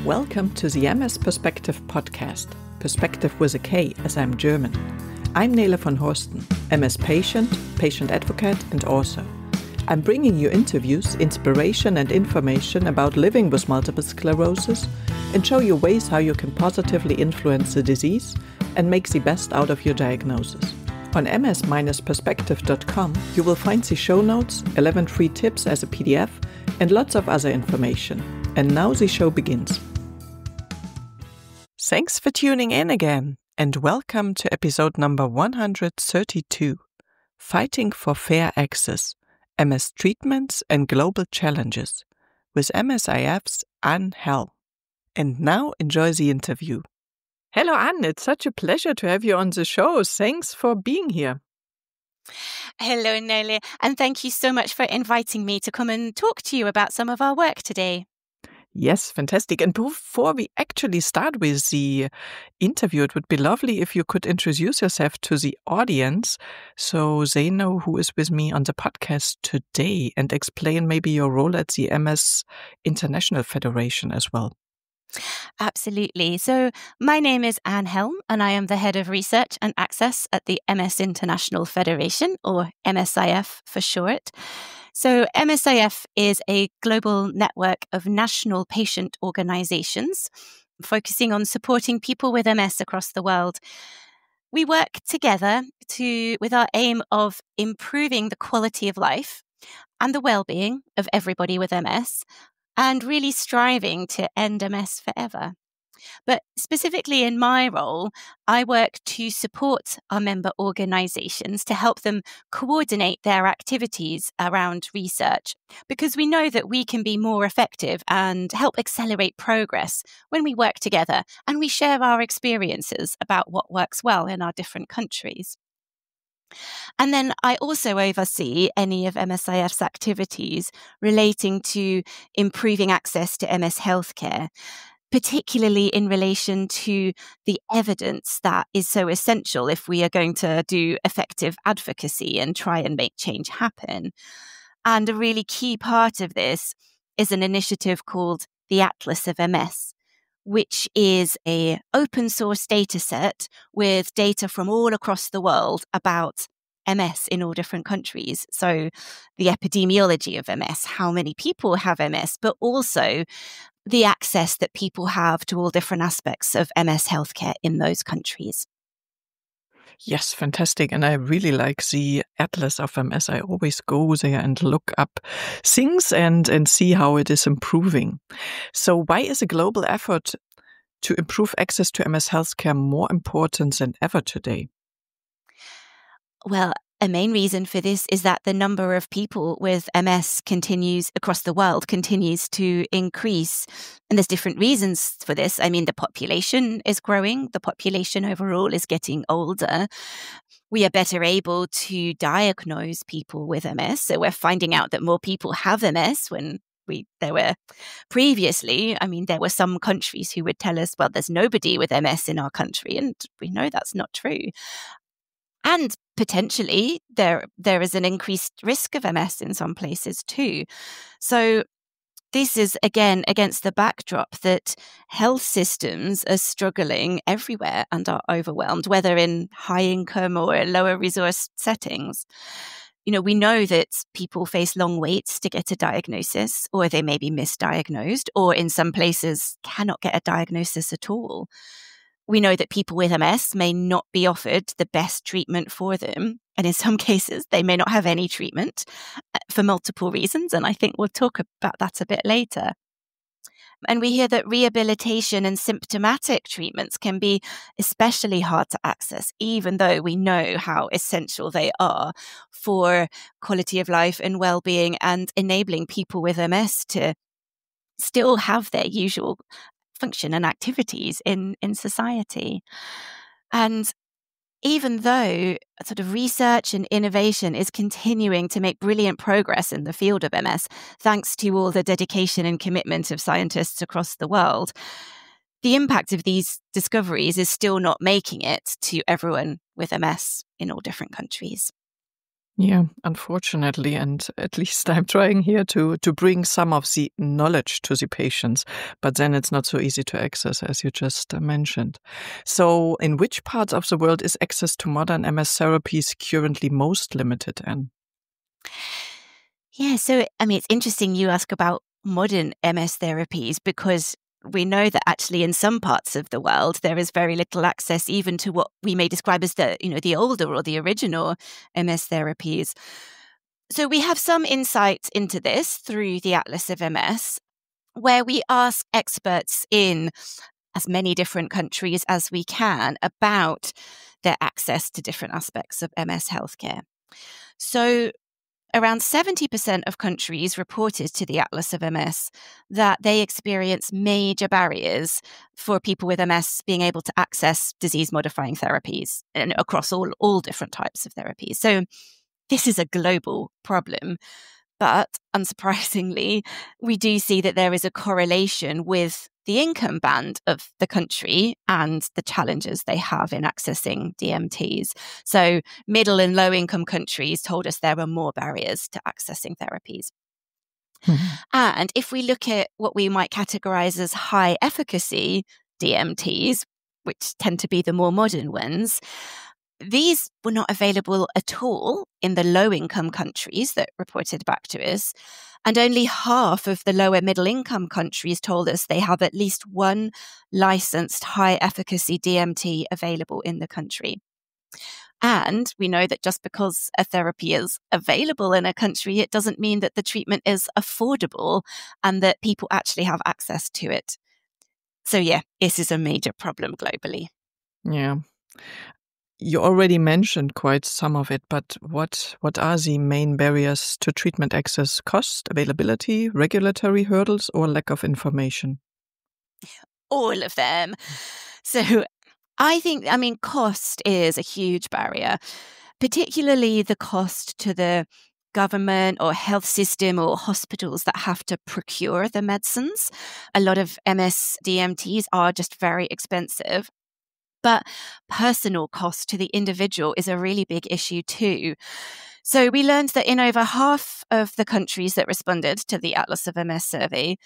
Welcome to the MS-Perspektive podcast, Perspective with a K as I'm German. I'm Nele von Horsten, MS patient, patient advocate and author. I'm bringing you interviews, inspiration and information about living with multiple sclerosis and show you ways how you can positively influence the disease and make the best out of your diagnosis. On ms-perspektive.com you will find the show notes, 11 free tips as a PDF and lots of other information. And now the show begins. Thanks for tuning in again and welcome to episode number 132, Fighting for Fair Access, MS Treatments and Global Challenges, with MSIF's Anne Helme. And now enjoy the interview. Hello Anne, it's such a pleasure to have you on the show. Thanks for being here. Hello Nele, and thank you so much for inviting me to come and talk to you about some of our work today. Yes, fantastic. And before we actually start with the interview, it would be lovely if you could introduce yourself to the audience so they know who is with me on the podcast today and explain maybe your role at the MS International Federation as well. Absolutely. So my name is Anne Helme and I am the Head of Research and Access at the MS International Federation, or MSIF for short. So MSIF is a global network of national patient organizations focusing on supporting people with MS across the world. We work together with our aim of improving the quality of life and the well-being of everybody with MS, and really striving to end MS forever. But specifically in my role, I work to support our member organizations to help them coordinate their activities around research, because we know that we can be more effective and help accelerate progress when we work together and we share our experiences about what works well in our different countries. And then I also oversee any of MSIF's activities relating to improving access to MS healthcare, particularly in relation to the evidence that is so essential if we are going to do effective advocacy and try and make change happen. And a really key part of this is an initiative called the Atlas of MS, which is an open source data set with data from all across the world about MS in all different countries. So the epidemiology of MS, how many people have MS, but also the access that people have to all different aspects of MS healthcare in those countries. Yes, fantastic. And I really like the Atlas of MS. I always go there and look up things and see how it is improving. So why is a global effort to improve access to MS healthcare more important than ever today? Well, a main reason for this is that the number of people with MS across the world continues to increase. And there's different reasons for this. I mean, the population is growing. The population overall is getting older. We are better able to diagnose people with MS. So we're finding out that more people have MS when there were previously, there were some countries who would tell us, well, there's nobody with MS in our country. And we know that's not true. And potentially there is an increased risk of MS in some places too. So this is, again, against the backdrop that health systems are struggling everywhere and are overwhelmed, whether in high income or lower resource settings. We know that people face long waits to get a diagnosis, or they may be misdiagnosed, or in some places cannot get a diagnosis at all. We know that people with MS may not be offered the best treatment for them. And in some cases, they may not have any treatment for multiple reasons. And I think we'll talk about that a bit later. And we hear that rehabilitation and symptomatic treatments can be especially hard to access, even though we know how essential they are for quality of life and well-being and enabling people with MS to still have their usual function and activities in society. And even though sort of research and innovation is continuing to make brilliant progress in the field of MS, thanks to all the dedication and commitment of scientists across the world, the impact of these discoveries is still not making it to everyone with MS in all different countries. Yeah, unfortunately, and at least I'm trying here to bring some of the knowledge to the patients, but then it's not so easy to access, as you just mentioned. So in which parts of the world is access to modern MS therapies currently most limited, Anne? Yeah, so I mean, it's interesting you ask about modern MS therapies because we know that actually in some parts of the world there is very little access even to what we may describe as the older or the original MS therapies. So we have some insight into this through the Atlas of MS, where we ask experts in as many different countries as we can about their access to different aspects of MS healthcare. So around 70% of countries reported to the Atlas of MS that they experience major barriers for people with MS being able to access disease-modifying therapies and across all different types of therapies. So this is a global problem. But unsurprisingly, we do see that there is a correlation with the income band of the country and the challenges they have in accessing DMTs. So middle and low income countries told us there were more barriers to accessing therapies. Mhm. And if we look at what we might categorize as high efficacy DMTs, which tend to be the more modern ones, these were not available at all in the low-income countries that reported back to us, and only half of the lower middle-income countries told us they have at least one licensed high-efficacy DMT available in the country. And we know that just because a therapy is available in a country, it doesn't mean that the treatment is affordable and that people actually have access to it. So yeah, this is a major problem globally. Yeah. You already mentioned quite some of it, but what are the main barriers to treatment access? Cost, availability, regulatory hurdles, or lack of information? All of them. So cost is a huge barrier, particularly the cost to the government or health system or hospitals that have to procure the medicines. A lot of MS DMTs are just very expensive. But personal cost to the individual is a really big issue too. So we learned that in over half of the countries that responded to the Atlas of MS survey,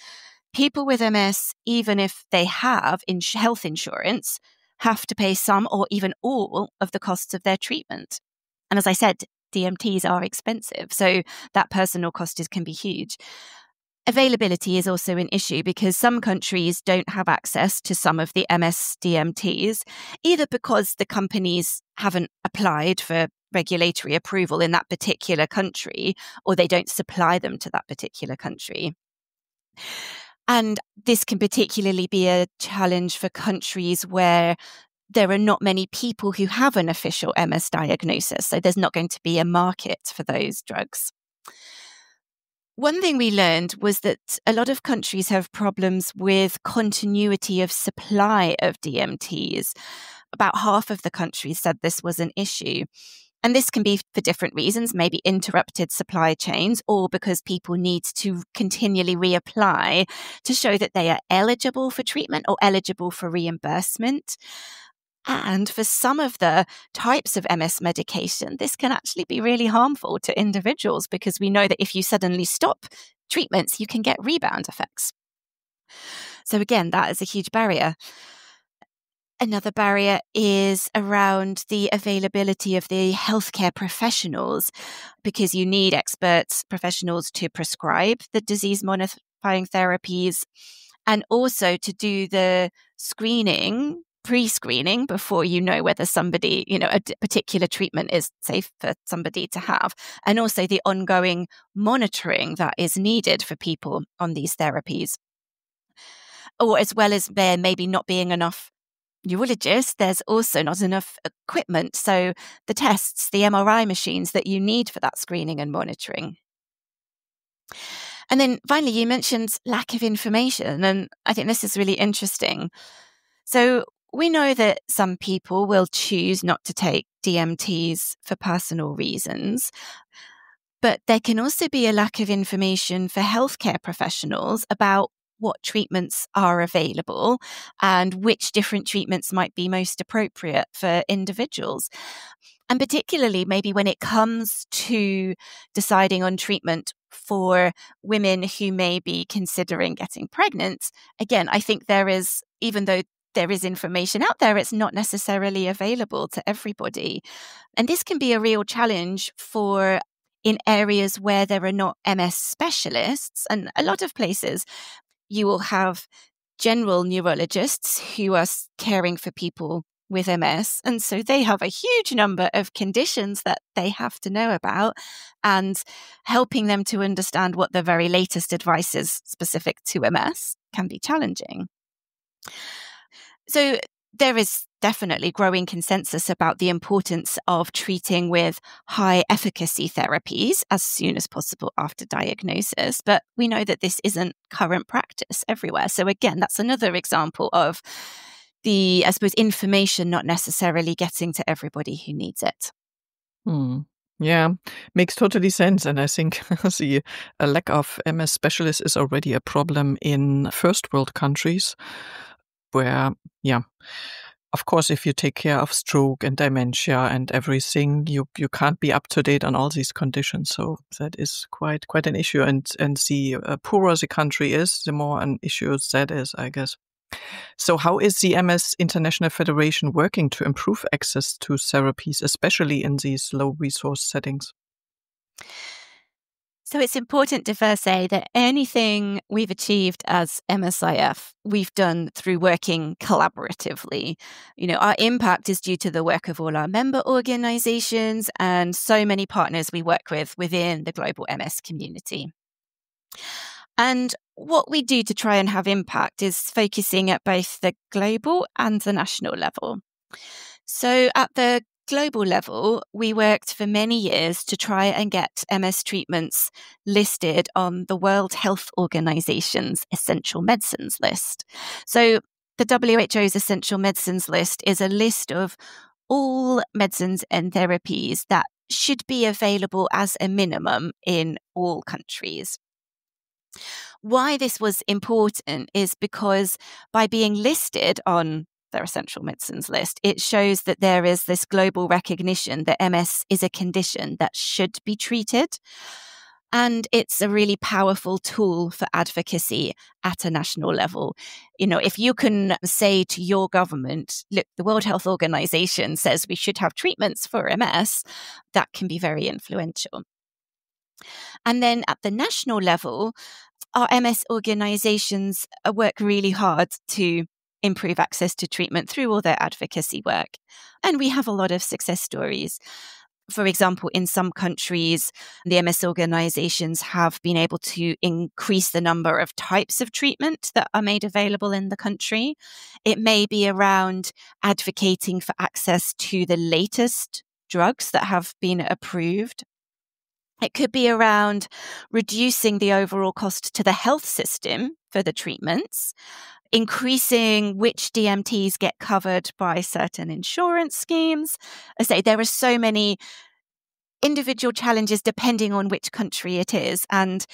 people with MS, even if they have health insurance, have to pay some or even all of the costs of their treatment. And as I said, DMTs are expensive, so that personal cost can be huge. Availability is also an issue because some countries don't have access to some of the MS DMTs, either because the companies haven't applied for regulatory approval in that particular country, or they don't supply them to that particular country. And this can particularly be a challenge for countries where there are not many people who have an official MS diagnosis, so there's not going to be a market for those drugs. One thing we learned was that a lot of countries have problems with continuity of supply of DMTs. About half of the countries said this was an issue. And this can be for different reasons, maybe interrupted supply chains, or because people need to continually reapply to show that they are eligible for treatment or eligible for reimbursement. And for some of the types of MS medication, this can actually be really harmful to individuals because we know that if you suddenly stop treatments, you can get rebound effects. So again, that is a huge barrier. Another barrier is around the availability of the healthcare professionals, because you need experts, professionals to prescribe the disease-modifying therapies and also to do the screening, pre-screening, before you know whether somebody, a particular treatment is safe for somebody to have, and also the ongoing monitoring that is needed for people on these therapies. Or as well as there maybe not being enough neurologists, there's also not enough equipment. So the tests, the MRI machines that you need for that screening and monitoring. And then finally, you mentioned lack of information. And I think this is really interesting. So we know that some people will choose not to take DMTs for personal reasons. But there can also be a lack of information for healthcare professionals about what treatments are available and which different treatments might be most appropriate for individuals. And particularly maybe when it comes to deciding on treatment for women who may be considering getting pregnant, again, I think there is, even though there is information out there, it's not necessarily available to everybody. And this can be a real challenge for in areas where there are not MS specialists. And a lot of places you will have general neurologists who are caring for people with MS. And so they have a huge number of conditions that they have to know about, and helping them to understand what the very latest advice is specific to MS can be challenging. So there is definitely growing consensus about the importance of treating with high efficacy therapies as soon as possible after diagnosis. But we know that this isn't current practice everywhere. So again, that's another example of the, I suppose, information not necessarily getting to everybody who needs it. Yeah, makes totally sense. And I think the lack of MS specialists is already a problem in first world countries where, of course, if you take care of stroke and dementia and everything, you can't be up to date on all these conditions. So that is quite an issue. And the poorer the country is, the more an issue that is, I guess. So how is the MS International Federation working to improve access to therapies, especially in these low resource settings? So it's important to first say that anything we've achieved as MSIF, we've done through working collaboratively. Our impact is due to the work of all our member organizations and so many partners we work with within the global MS community. And what we do to try and have impact is focusing at both the global and the national level. So at the global level, we worked for many years to try and get MS treatments listed on the World Health Organization's essential medicines list. So the WHO's essential medicines list is a list of all medicines and therapies that should be available as a minimum in all countries. Why this was important is because by being listed on their essential medicines list, it shows that there is this global recognition that MS is a condition that should be treated. And it's a really powerful tool for advocacy at a national level. If you can say to your government, look, the World Health Organization says we should have treatments for MS, that can be very influential. And then at the national level, our MS organizations work really hard to improve access to treatment through all their advocacy work. And we have a lot of success stories. For example, in some countries, the MS organizations have been able to increase the number of types of treatment that are made available in the country. It may be around advocating for access to the latest drugs that have been approved. It could be around reducing the overall cost to the health system for the treatments, increasing which DMTs get covered by certain insurance schemes. I say there are so many individual challenges depending on which country it is. And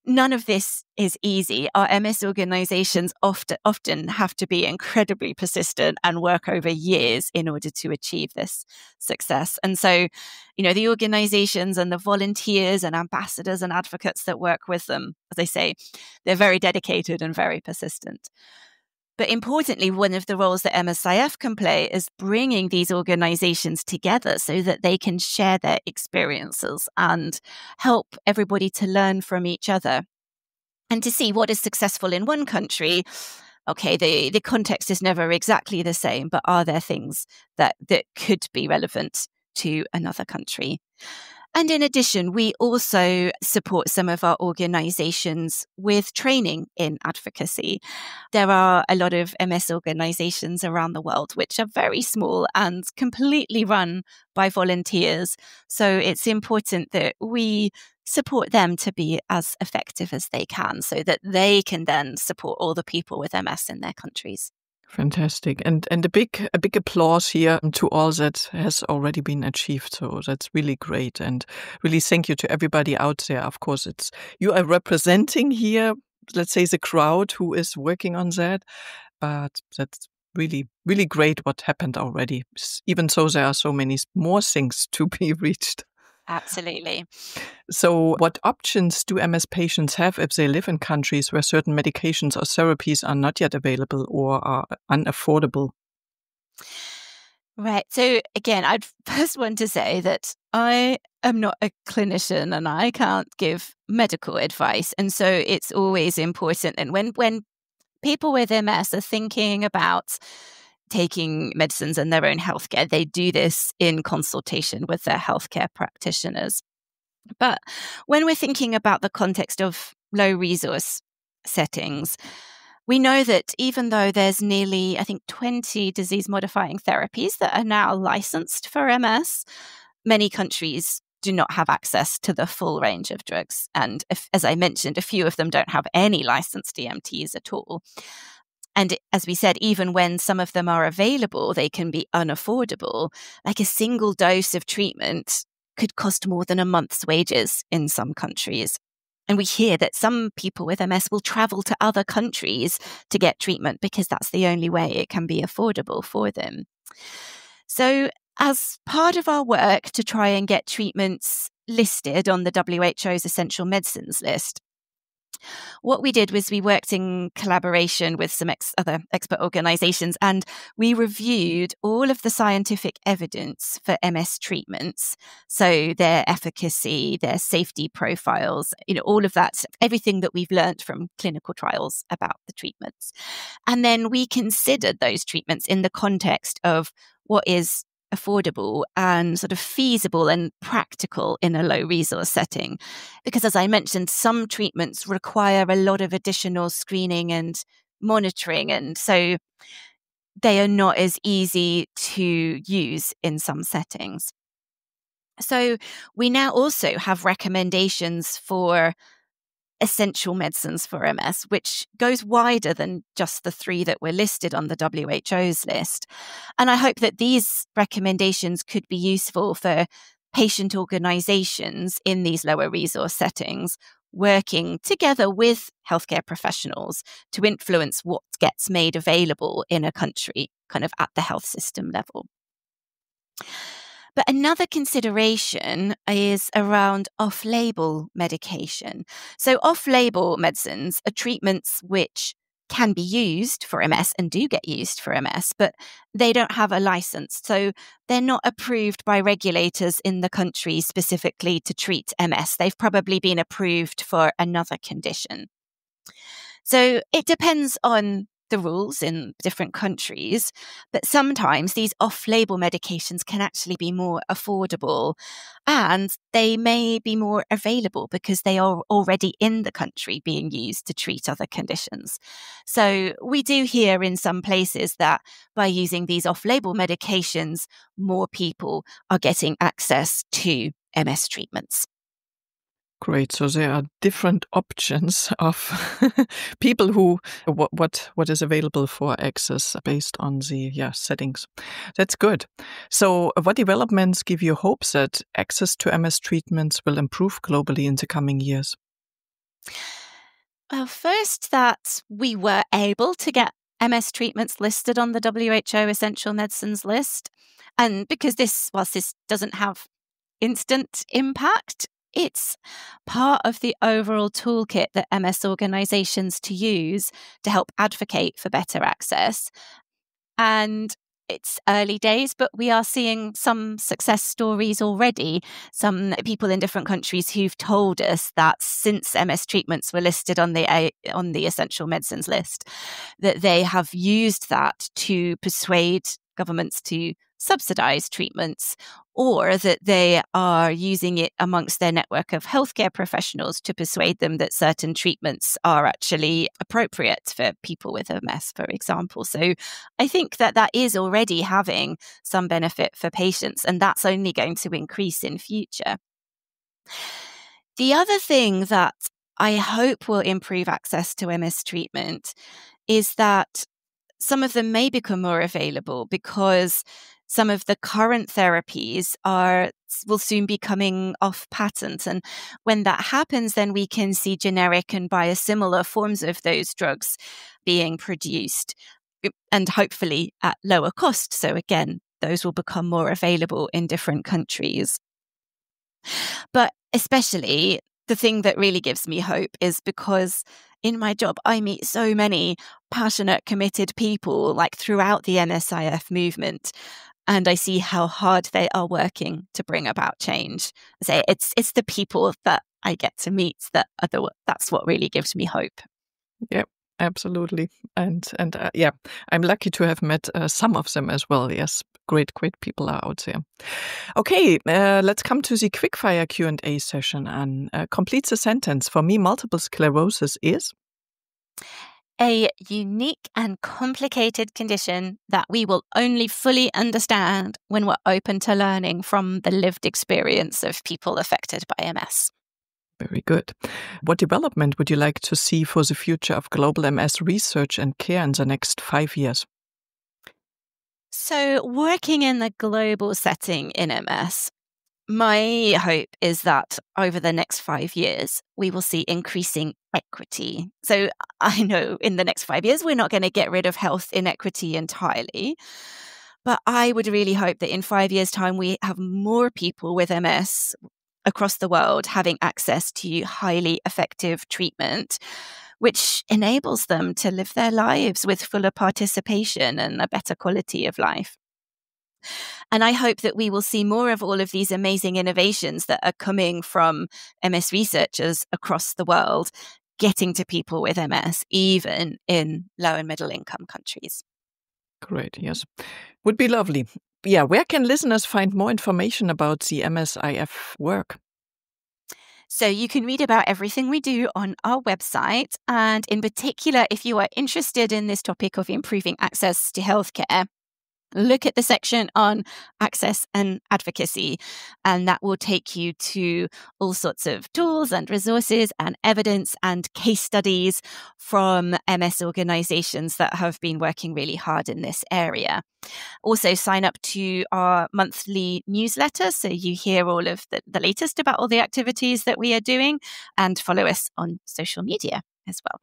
none of this is easy. Our MS organizations often have to be incredibly persistent and work over years in order to achieve this success. And so, the organizations and the volunteers and ambassadors and advocates that work with them, as I say, they're very dedicated and very persistent. But importantly, one of the roles that MSIF can play is bringing these organizations together so that they can share their experiences and help everybody to learn from each other and to see what is successful in one country. Okay, the context is never exactly the same, but are there things that could be relevant to another country? And in addition, we also support some of our organizations with training in advocacy. There are a lot of MS organizations around the world which are very small and completely run by volunteers. So it's important that we support them to be as effective as they can so that they can then support all the people with MS in their countries. Fantastic. And a big applause here to all that has already been achieved. So that's really great. And really thank you to everybody out there. Of course, you are representing here, let's say, the crowd who is working on that. But that's really, really great what happened already. Even so, there are so many more things to be reached. Absolutely. So what options do MS patients have if they live in countries where certain medications or therapies are not yet available or are unaffordable? Right. So again, I'd first want to say that I am not a clinician and I can't give medical advice. And so it's always important. And when people with MS are thinking about taking medicines and their own healthcare, they do this in consultation with their healthcare practitioners. But when we're thinking about the context of low resource settings, we know that even though there's nearly, I think, 20 disease modifying therapies that are now licensed for MS, many countries do not have access to the full range of drugs. And as I mentioned, a few of them don't have any licensed DMTs at all. And as we said, even when some of them are available, they can be unaffordable. Like a single dose of treatment could cost more than a month's wages in some countries. And we hear that some people with MS will travel to other countries to get treatment because that's the only way it can be affordable for them. So as part of our work to try and get treatments listed on the WHO's essential medicines list, what we did was we worked in collaboration with some other expert organizations, and we reviewed all of the scientific evidence for MS treatments. So their efficacy, their safety profiles, all of that, everything that we've learned from clinical trials about the treatments. And then we considered those treatments in the context of what is affordable and sort of feasible and practical in a low resource setting. Because as I mentioned, some treatments require a lot of additional screening and monitoring. And so they are not as easy to use in some settings. So we now also have recommendations for essential medicines for MS, which goes wider than just the 3 that were listed on the WHO's list. And I hope that these recommendations could be useful for patient organizations in these lower resource settings, working together with healthcare professionals to influence what gets made available in a country, kind of at the health system level. But another consideration is around off-label medication. So off-label medicines are treatments which can be used for MS and do get used for MS, but they don't have a license. So they're not approved by regulators in the country specifically to treat MS. They've probably been approved for another condition. So it depends on the rules in different countries, but sometimes these off-label medications can actually be more affordable and they may be more available because they are already in the country being used to treat other conditions. So we do hear in some places that by using these off-label medications, more people are getting access to MS treatments. Great. So there are different options of people who what is available for access based on the settings. That's good. So what developments give you hope that access to MS treatments will improve globally in the coming years? Well, first that we were able to get MS treatments listed on the WHO essential medicines list. And because whilst this doesn't have instant impact, it's part of the overall toolkit that MS organizations to use to help advocate for better access. And it's early days, but we are seeing some success stories already. Some people in different countries who've told us that since MS treatments were listed on the essential medicines list, that they have used that to persuade governments to subsidize treatments, or that they are using it amongst their network of healthcare professionals to persuade them that certain treatments are actually appropriate for people with MS, for example. So I think that is already having some benefit for patients, and that's only going to increase in future. The other thing that I hope will improve access to MS treatment is that some of them may become more available because some of the current therapies will soon be coming off patent. And when that happens, then we can see generic and biosimilar forms of those drugs being produced. and hopefully at lower cost. So again, those will become more available in different countries. But especially the thing that really gives me hope is because in my job, I meet so many passionate, committed people like throughout the MSIF movement. And I see how hard they are working to bring about change. So it's the people that I get to meet that's what really gives me hope. Yep, absolutely. And I'm lucky to have met some of them as well. Yes, great people are out there. Okay, let's come to the quickfire Q&A session. And complete the sentence. For me, multiple sclerosis is a unique and complicated condition that we will only fully understand when we're open to learning from the lived experience of people affected by MS. Very good. What development would you like to see for the future of global MS research and care in the next 5 years? So, working in the global setting in MS, my hope is that over the next 5 years, we will see increasing equity. So I know in the next 5 years, we're not going to get rid of health inequity entirely. But I would really hope that in 5 years' time, we have more people with MS across the world having access to highly effective treatment, which enables them to live their lives with fuller participation and a better quality of life. And I hope that we will see more of all of these amazing innovations that are coming from MS researchers across the world, getting to people with MS, even in low and middle income countries. Great, yes. Would be lovely. Yeah, where can listeners find more information about the MSIF work? So you can read about everything we do on our website. And in particular, if you are interested in this topic of improving access to healthcare, look at the section on access and advocacy, and that will take you to all sorts of tools and resources and evidence and case studies from MS organizations that have been working really hard in this area. Also, sign up to our monthly newsletter so you hear all of the latest about all the activities that we are doing, and follow us on social media as well.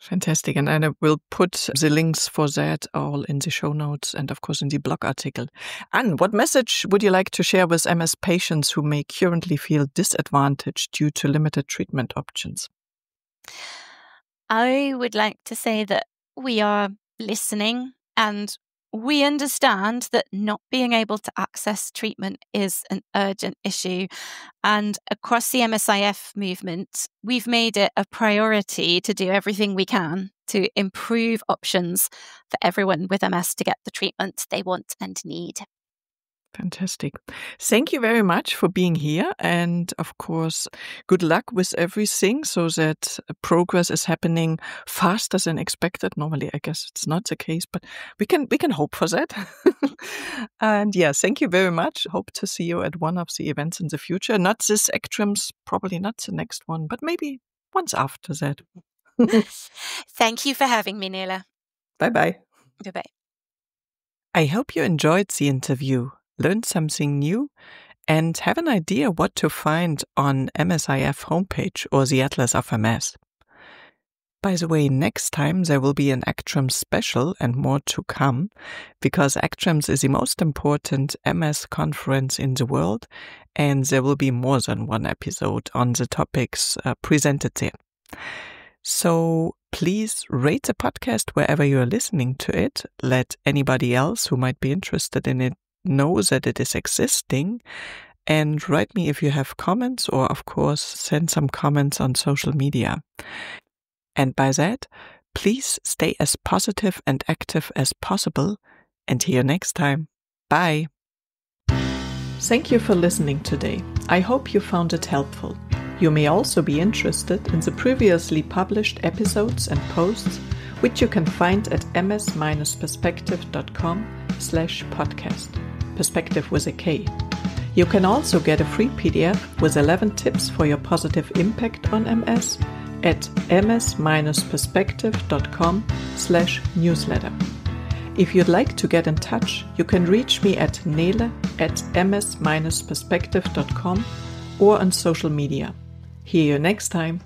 Fantastic. And I will put the links for that all in the show notes and, of course, in the blog article. Anne, what message would you like to share with MS patients who may currently feel disadvantaged due to limited treatment options? I would like to say that we are listening and we understand that not being able to access treatment is an urgent issue. And across the MSIF movement, we've made it a priority to do everything we can to improve options for everyone with MS to get the treatment they want and need. Fantastic. Thank you very much for being here. And of course, good luck with everything so that progress is happening faster than expected. Normally, I guess it's not the case, but we can hope for that. And yeah, thank you very much. Hope to see you at one of the events in the future. Not this ACTRIMS, probably not the next one, but maybe once after that. Thank you for having me, Nela. Bye-bye. Bye-bye. I hope you enjoyed the interview, learned something new, and have an idea what to find on MSIF homepage or the Atlas of MS. By the way, next time there will be an ACTRIMS special and more to come, because ACTRIMS is the most important MS conference in the world, and there will be more than one episode on the topics presented there. So please rate the podcast wherever you are listening to it. Let anybody else who might be interested in it know that it is existing, and write me if you have comments, or of course send some comments on social media. And by that, please stay as positive and active as possible, and see you next time. Bye. Thank you for listening today. I hope you found it helpful. You may also be interested in the previously published episodes and posts, which you can find at ms-perspektive.com/podcast. Perspective with a K. You can also get a free PDF with 11 tips for your positive impact on MS at ms-perspektive.com/newsletter. If you'd like to get in touch, you can reach me at nele@ms-perspektive.com or on social media. See you next time.